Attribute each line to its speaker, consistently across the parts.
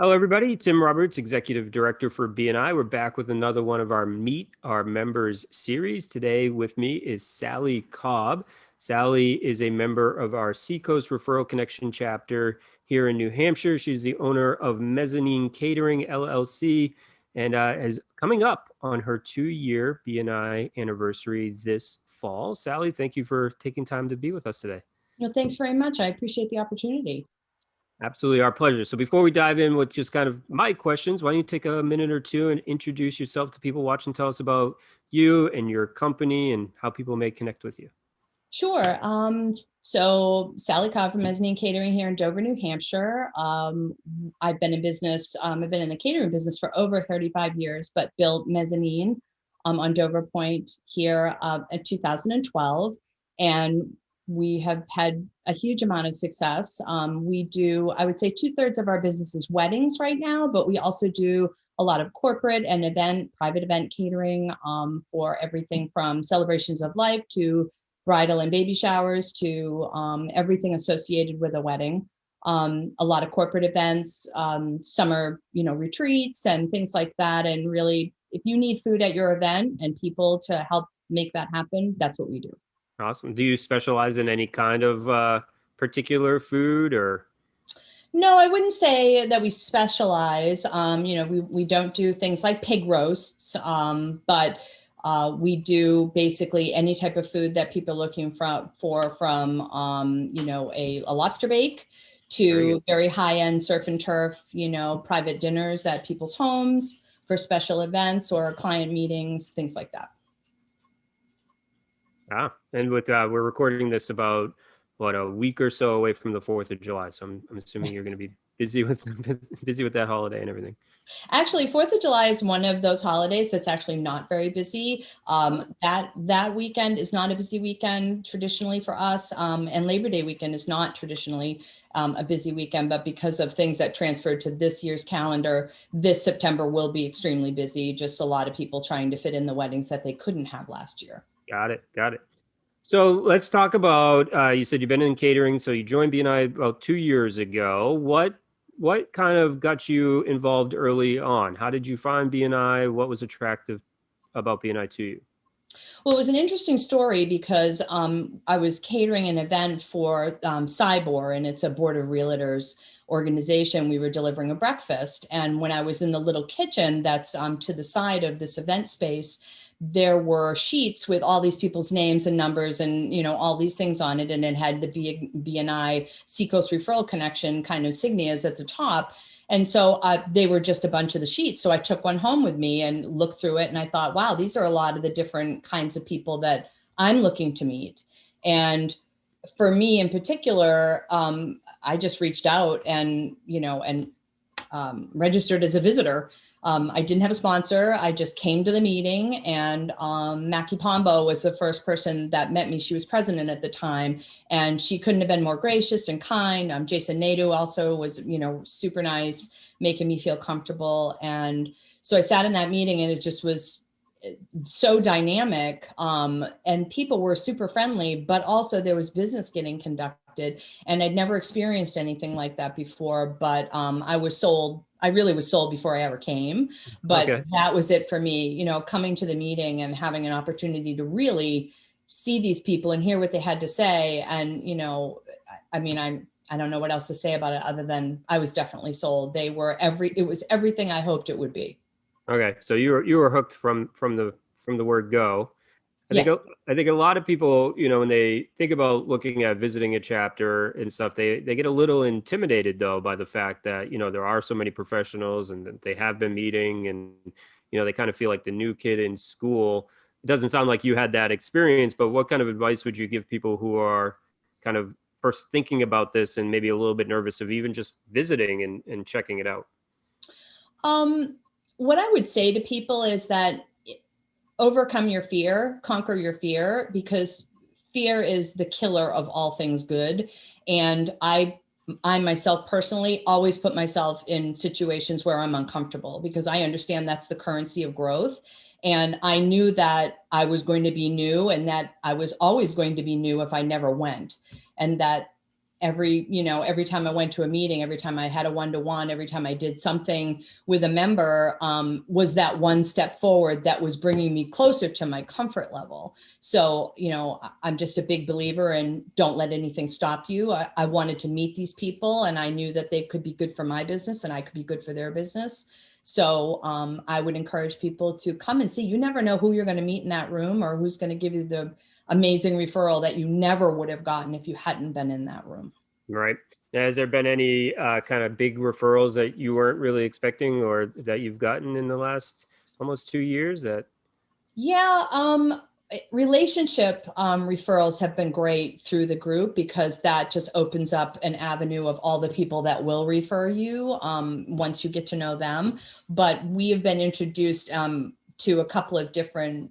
Speaker 1: Hello, everybody. Tim Roberts, Executive Director for BNI. We're back with another one of our Meet Our Members series. Today with me is Sally Cobb. Sally is a member of our Seacoast Referral Connection Chapter here in New Hampshire. She's the owner of Mezzanine Catering, LLC, and is coming up on her 2-year BNI anniversary this fall. Sally, thank you for taking time to be with us today.
Speaker 2: Well, thanks very much. I appreciate the opportunity.
Speaker 1: Absolutely, our pleasure. So before we dive in with just kind of my questions, why don't you take a minute or two and introduce yourself to people watching, tell us about you and your company and how people may connect with you.
Speaker 2: Sure. So Sally Cobb from Mezzanine Catering here in Dover, New Hampshire. I've been in business. I've been in the catering business for over 35 years, but built Mezzanine on Dover Point here in 2012. And we have had a huge amount of success. We do, I would say 2/3 of our business is weddings right now, but we also do a lot of corporate and private event catering for everything from celebrations of life to bridal and baby showers to everything associated with a wedding. A lot of corporate events, summer, retreats and things like that. And really, if you need food at your event and people to help make that happen, that's what we do.
Speaker 1: Awesome. Do you specialize in any kind of particular food or?
Speaker 2: No, I wouldn't say that we specialize. We don't do things like pig roasts, but we do basically any type of food that people are looking for from, a lobster bake to very high-end surf and turf, private dinners at people's homes for special events or client meetings, things like that.
Speaker 1: And with we're recording this about a week or so away from the 4th of July. So I'm assuming You're going to be busy with that holiday and everything.
Speaker 2: Actually, 4th of July is one of those holidays that's actually not very busy. That weekend is not a busy weekend traditionally for us. And Labor Day weekend is not traditionally a busy weekend, but because of things that transferred to this year's calendar, this September will be extremely busy. Just a lot of people trying to fit in the weddings that they couldn't have last year.
Speaker 1: Got it. So let's talk about, you said you've been in catering, so you joined BNI about 2 years ago. What kind of got you involved early on? How did you find BNI? What was attractive about BNI to you?
Speaker 2: Well, it was an interesting story because I was catering an event for Cybor, and it's a board of realtors organization. We were delivering a breakfast. And when I was in the little kitchen that's to the side of this event space, there were sheets with all these people's names and numbers and, all these things on it. And it had the BNI Seacoast Referral Connection kind of insignias at the top. And so they were just a bunch of the sheets. So I took one home with me and looked through it. And I thought, wow, these are a lot of the different kinds of people that I'm looking to meet. And for me in particular, I just reached out and, registered as a visitor. I didn't have a sponsor. I just came to the meeting, and Mackie Pombo was the first person that met me. She was president at the time, and she couldn't have been more gracious and kind. Jason Nadeau also was, super nice, making me feel comfortable. And so I sat in that meeting, and it just was so dynamic. And people were super friendly, but also there was business getting conducted, and I'd never experienced anything like that before. But I really was sold before I ever came, but That was it for me, coming to the meeting and having an opportunity to really see these people and hear what they had to say. And, I don't know what else to say about it other than I was definitely sold. It was everything I hoped it would be.
Speaker 1: Okay. So you were hooked from the word go. I think a lot of people, when they think about looking at visiting a chapter and stuff, they get a little intimidated though by the fact that, there are so many professionals and that they have been meeting and, they kind of feel like the new kid in school. It doesn't sound like you had that experience, but what kind of advice would you give people who are kind of first thinking about this and maybe a little bit nervous of even just visiting and checking it out?
Speaker 2: What I would say to people is that overcome your fear, conquer your fear, because fear is the killer of all things good. And I myself personally always put myself in situations where I'm uncomfortable because I understand that's the currency of growth. And I knew that I was going to be new and that I was always going to be new if I never went. And every time I went to a meeting, every time I had a one-to-one, every time I did something with a member, was that one step forward that was bringing me closer to my comfort level. So, I'm just a big believer in don't let anything stop you. I wanted to meet these people, and I knew that they could be good for my business and I could be good for their business. So I would encourage people to come and see. You never know who you're going to meet in that room or who's going to give you the amazing referral that you never would have gotten if you hadn't been in that room.
Speaker 1: Right. Now, has there been any kind of big referrals that you weren't really expecting or that you've gotten in the last almost 2 years that?
Speaker 2: Yeah. Relationship referrals have been great through the group because that just opens up an avenue of all the people that will refer you once you get to know them. But we have been introduced to a couple of different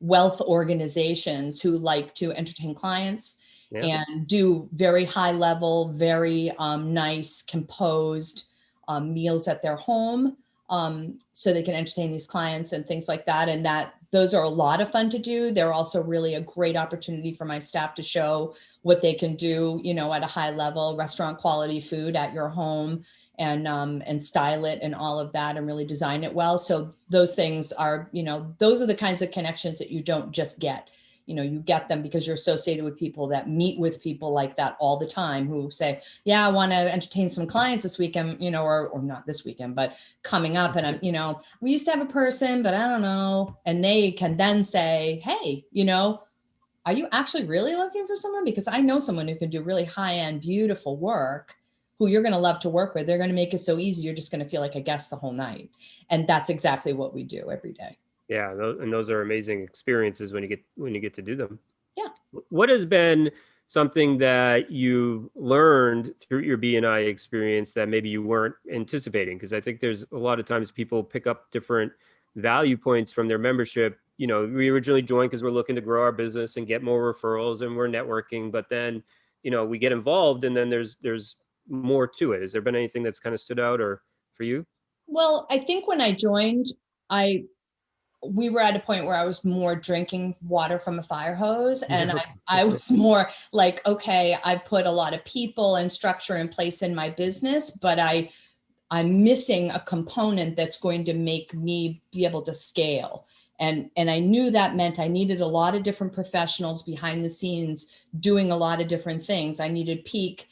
Speaker 2: wealth organizations who like to entertain clients and do very high level, very nice, composed meals at their home. So they can entertain these clients and things like that. And those are a lot of fun to do. They're also really a great opportunity for my staff to show what they can do, at a high level, restaurant quality food at your home and style it and all of that and really design it well. So those things are, those are the kinds of connections that you don't just get. You get them because you're associated with people that meet with people like that all the time who say, yeah, I want to entertain some clients this weekend, or not this weekend, but coming up. And we used to have a person, but I don't know. And they can then say, hey, are you actually really looking for someone? Because I know someone who can do really high-end, beautiful work who you're going to love to work with. They're going to make it so easy. You're just going to feel like a guest the whole night. And that's exactly what we do every day.
Speaker 1: Yeah, and those are amazing experiences when you get to do them.
Speaker 2: Yeah.
Speaker 1: What has been something that you've learned through your BNI experience that maybe you weren't anticipating? Because I think there's a lot of times people pick up different value points from their membership. We originally joined because we're looking to grow our business and get more referrals and we're networking, but then, we get involved and then there's more to it. Has there been anything that's kind of stood out or for you?
Speaker 2: Well, I think when I joined, we were at a point where I was more drinking water from a fire hose. And I was more like, okay, I put a lot of people and structure in place in my business, but I'm missing a component that's going to make me be able to scale. And I knew that meant I needed a lot of different professionals behind the scenes doing a lot of different things. I needed peak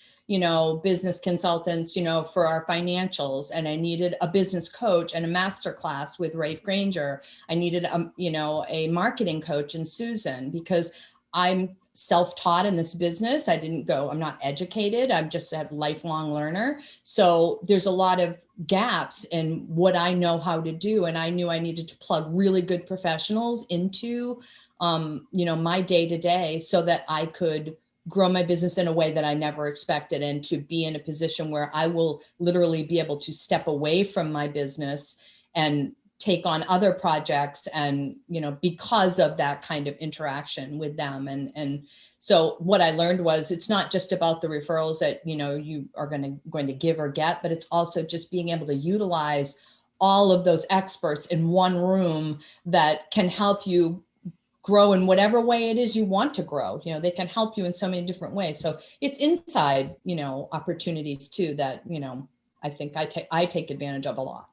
Speaker 2: business consultants, for our financials. And I needed a business coach and a master class with Rafe Granger. I needed, a marketing coach in Susan, because I'm self-taught in this business. I'm not educated. I'm just a lifelong learner. So there's a lot of gaps in what I know how to do. And I knew I needed to plug really good professionals into, my day-to-day so that I could grow my business in a way that I never expected, and to be in a position where I will literally be able to step away from my business and take on other projects. And, because of that kind of interaction with them. And so what I learned was it's not just about the referrals that, you are going to give or get, but it's also just being able to utilize all of those experts in one room that can help you grow in whatever way it is you want to grow. They can help you in so many different ways. So it's inside, opportunities too, that, I think I take advantage of a lot.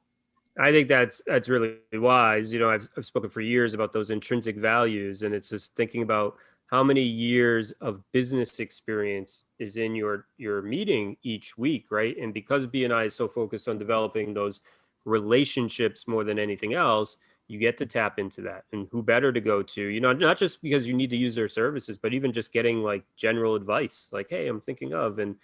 Speaker 1: I think that's really wise. I've spoken for years about those intrinsic values, and it's just thinking about how many years of business experience is in your meeting each week, right? And because BNI is so focused on developing those relationships more than anything else, you get to tap into that. And who better to go to, not just because you need to use their services, but even just getting like general advice, like, hey, I'm thinking of, and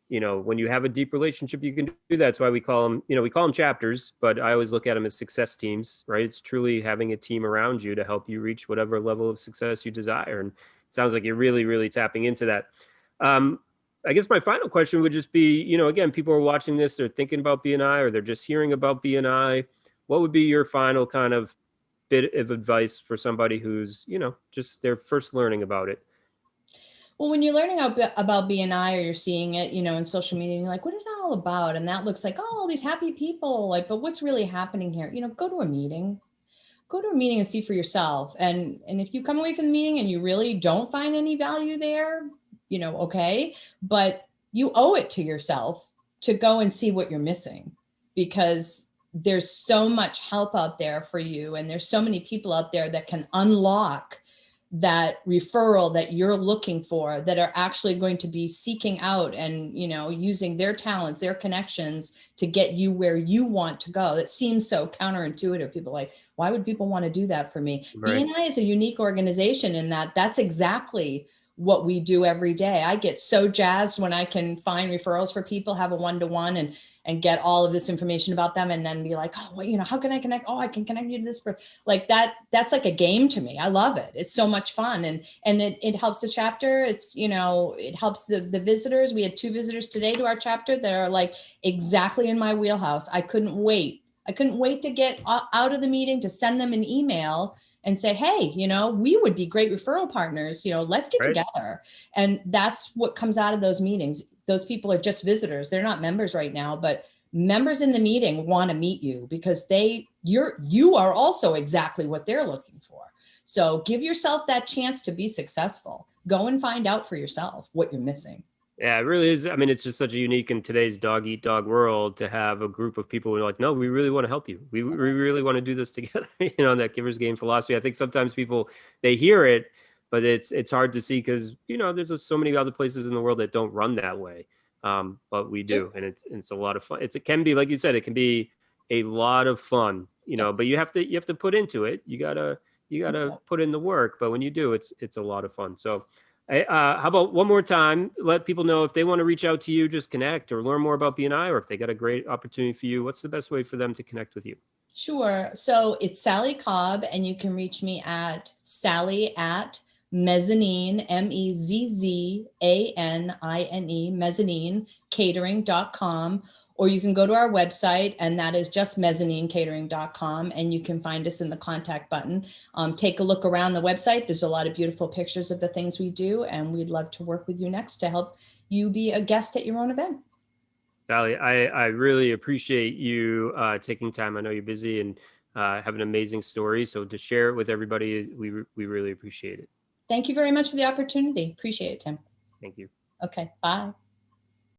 Speaker 1: when you have a deep relationship, you can do that. That's why we call them chapters, but I always look at them as success teams, right? It's truly having a team around you to help you reach whatever level of success you desire. And it sounds like you're really, really tapping into that. I guess my final question would just be, again, people are watching this, they're thinking about BNI or they're just hearing about BNI. What would be your final kind of bit of advice for somebody who's, just they're first learning about it?
Speaker 2: Well, when you're learning about BNI or you're seeing it, in social media, you're like, what is that all about? And that looks like, oh, all these happy people, but what's really happening here? Go to a meeting and see for yourself. And if you come away from the meeting and you really don't find any value there, okay, but you owe it to yourself to go and see what you're missing, because there's so much help out there for you. And there's so many people out there that can unlock that referral that you're looking for, that are actually going to be seeking out and, using their talents, their connections to get you where you want to go. That seems so counterintuitive. People are like, why would people want to do that for me?
Speaker 1: Right.
Speaker 2: BNI is a unique organization in that that's exactly what we do every day. I get so jazzed when I can find referrals for people, have a one-to-one and get all of this information about them, and then be like, oh, well, how can I connect? Oh, I can connect you to this. Like that. That's like a game to me. I love it. It's so much fun. And it helps the chapter. It's, it helps the visitors. We had 2 visitors today to our chapter that are like exactly in my wheelhouse. I couldn't wait to get out of the meeting to send them an email and say, hey, we would be great referral partners, let's get together. And that's what comes out of those meetings. Those people are just visitors. They're not members right now, but members in the meeting want to meet you because you are also exactly what they're looking for. So give yourself that chance to be successful. Go and find out for yourself what you're missing.
Speaker 1: Yeah, it really is. I mean, it's just such a unique in today's dog eat dog world to have a group of people who are like, no, we really want to help you. We really want to do this together. That giver's gain philosophy. I think sometimes people, they hear it, but it's hard to see because, there's so many other places in the world that don't run that way. But we do. And it's a lot of fun. It can be, like you said, it can be a lot of fun,
Speaker 2: Yes.
Speaker 1: but you have to put into it. You gotta put in the work, but when you do, it's a lot of fun. So how about one more time, let people know if they want to reach out to you, just connect or learn more about BNI, or if they got a great opportunity for you, what's the best way for them to connect with you?
Speaker 2: Sure. So it's Sally Cobb, and you can reach me at Sally at Mezzanine, Mezzanine, Mezzanine Catering.com. Or you can go to our website, and that is just mezzaninecatering.com, and you can find us in the contact button. Take a look around the website. There's a lot of beautiful pictures of the things we do, and we'd love to work with you next to help you be a guest at your own event.
Speaker 1: Sally, I really appreciate you taking time. I know you're busy and have an amazing story. So to share it with everybody, we really appreciate it.
Speaker 2: Thank you very much for the opportunity. Appreciate it, Tim.
Speaker 1: Thank you.
Speaker 2: Okay, bye.